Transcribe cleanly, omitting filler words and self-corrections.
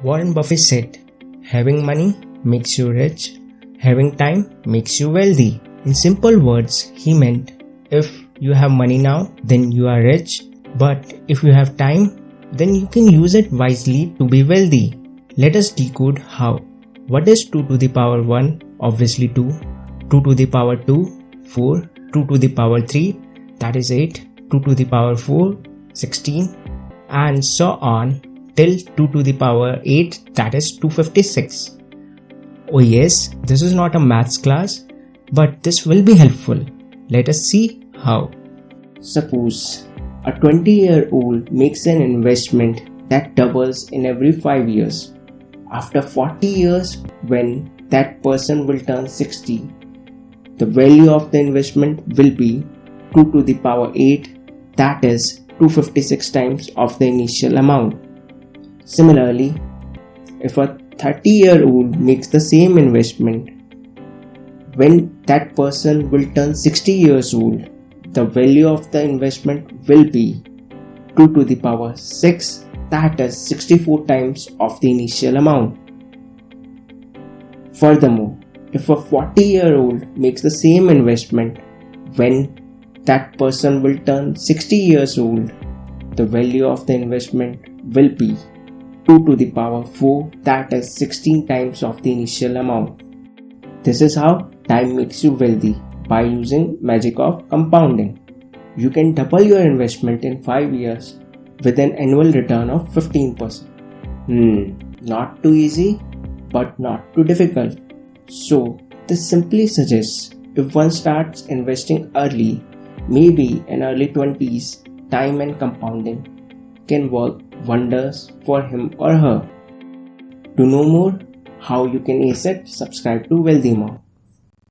Warren Buffett said, having money makes you rich, having time makes you wealthy. In simple words, he meant if you have money now, then you are rich, but if you have time, then you can use it wisely to be wealthy. Let us decode how. What is 2 to the power 1? Obviously 2. 2 to the power 2, 4. 2 to the power 3, that is 8. 2 to the power 4, 16. And so on till 2 to the power 8, that is 256. Oh yes, this is not a maths class, but this will be helpful. Let us see how. Suppose a 20-year-old makes an investment that doubles in every 5 years. After 40 years, when that person will turn 60, the value of the investment will be 2 to the power 8, that is 256 times of the initial amount. Similarly, if a 30-year-old makes the same investment, when that person will turn 60 years old, the value of the investment will be 2 to the power 6, that is 64 times of the initial amount. Furthermore, if a 40-year-old makes the same investment, when that person will turn 60 years old, the value of the investment will be 2 to the power 4, that is 16 times of the initial amount. This is how time makes you wealthy, by using magic of compounding. You can double your investment in 5 years with an annual return of 15%. Not too easy, but not too difficult. So, this simply suggests if one starts investing early, maybe in early 20s, time and compounding can work wonders for him or her. To know more how you can ace it, subscribe to Wealthee.